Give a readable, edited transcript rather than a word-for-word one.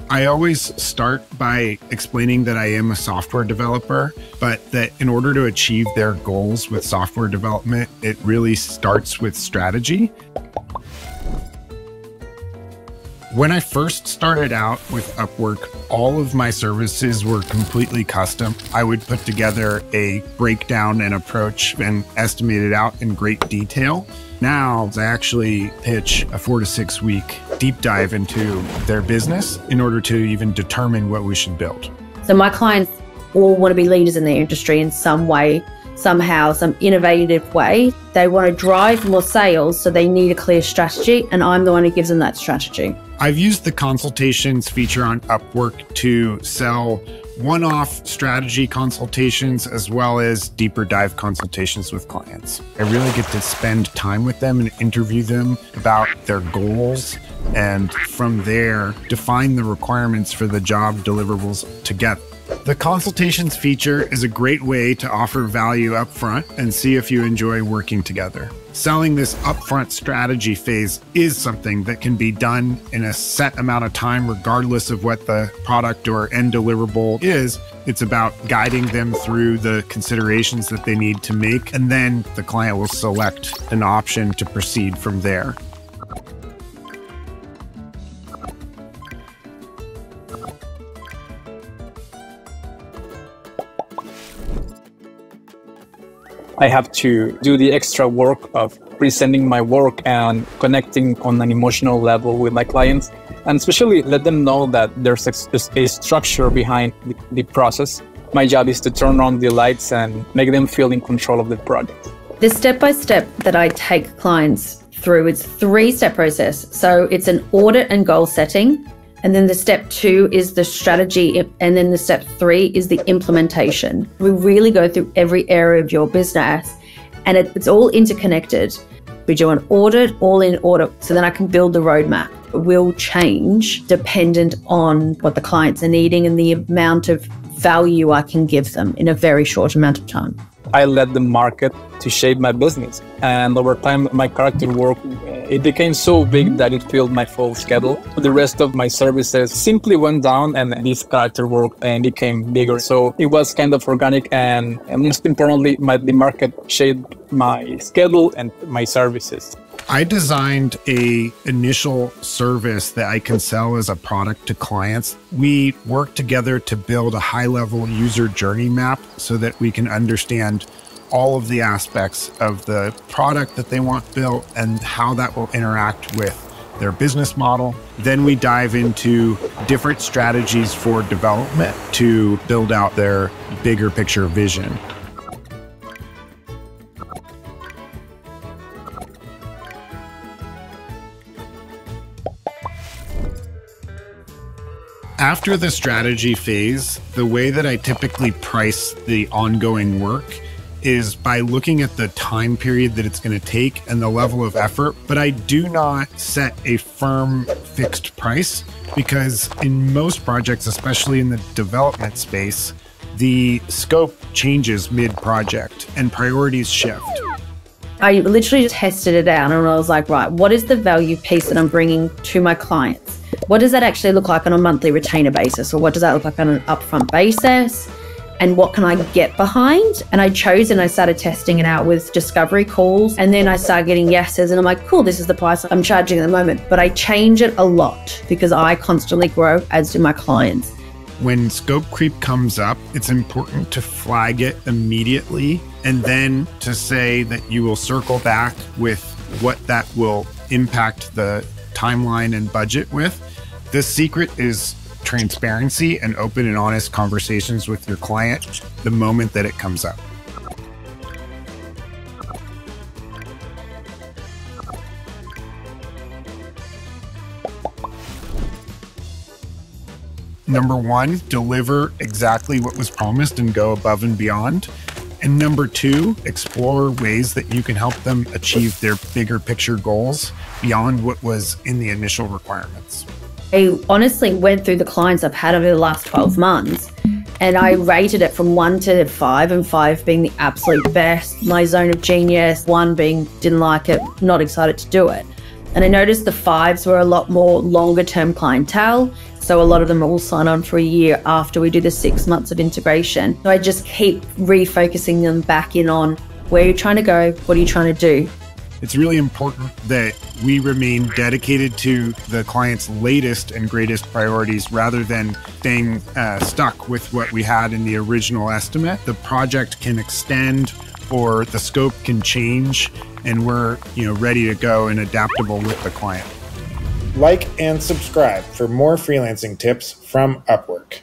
I always start by explaining that I am a software developer, but that in order to achieve their goals with software development, it really starts with strategy. When I first started out with Upwork, all of my services were completely custom. I would put together a breakdown and approach and estimate it out in great detail. Now, I actually pitch a 4 to 6 week deep dive into their business in order to even determine what we should build. So my clients all want to be leaders in their industry in some way, somehow, some innovative way. They want to drive more sales, so they need a clear strategy, and I'm the one who gives them that strategy. I've used the consultations feature on Upwork to sell one-off strategy consultations as well as deeper dive consultations with clients. I really get to spend time with them and interview them about their goals, and from there, define the requirements for the job deliverables together. The consultations feature is a great way to offer value upfront and see if you enjoy working together. Selling this upfront strategy phase is something that can be done in a set amount of time, regardless of what the product or end deliverable is. It's about guiding them through the considerations that they need to make, and then the client will select an option to proceed from there. I have to do the extra work of presenting my work and connecting on an emotional level with my clients, and especially let them know that there's a structure behind the process. My job is to turn on the lights and make them feel in control of the project. The step-by-step that I take clients through, it's a 3-step process. So it's an audit and goal setting. And then the step 2 is the strategy. And then the step 3 is the implementation. We really go through every area of your business, and it's all interconnected. We do an audit, all in order, so then I can build the roadmap. It will change dependent on what the clients are needing and the amount of value I can give them in a very short amount of time. I let the market to shape my business. And over time, my character work, it became so big that it filled my full schedule. The rest of my services simply went down, and this character work became bigger. So it was kind of organic, and most importantly, the market shaped my schedule and my services. I designed an initial service that I can sell as a product to clients. We work together to build a high-level user journey map so that we can understand all of the aspects of the product that they want built and how that will interact with their business model. Then we dive into different strategies for development to build out their bigger picture vision. After the strategy phase, the way that I typically price the ongoing work is by looking at the time period that it's going to take and the level of effort. But I do not set a firm fixed price, because in most projects, especially in the development space, the scope changes mid-project and priorities shift. I literally tested it out, and I was like, right, what is the value piece that I'm bringing to my clients? What does that actually look like on a monthly retainer basis? Or what does that look like on an upfront basis? And what can I get behind? And I chose, and I started testing it out with discovery calls. And then I started getting yeses, and I'm like, cool, this is the price I'm charging at the moment. But I change it a lot because I constantly grow, as do my clients. When scope creep comes up, it's important to flag it immediately, and then to say that you will circle back with what that will impact the timeline and budget with. The secret is transparency and open and honest conversations with your client the moment that it comes up. Number 1, deliver exactly what was promised and go above and beyond. And number 2, explore ways that you can help them achieve their bigger picture goals beyond what was in the initial requirements. I honestly went through the clients I've had over the last 12 months, and I rated it from 1 to 5, and 5 being the absolute best, my zone of genius, 1 being didn't like it, not excited to do it. And I noticed the 5s were a lot more longer term clientele, So a lot of them will sign on for a year after we do the 6 months of integration. So I just keep refocusing them back in on where you're trying to go, what are you trying to do? It's really important that we remain dedicated to the client's latest and greatest priorities rather than staying stuck with what we had in the original estimate. The project can extend or the scope can change, and we're ready to go and adaptable with the client. Like and subscribe for more freelancing tips from Upwork.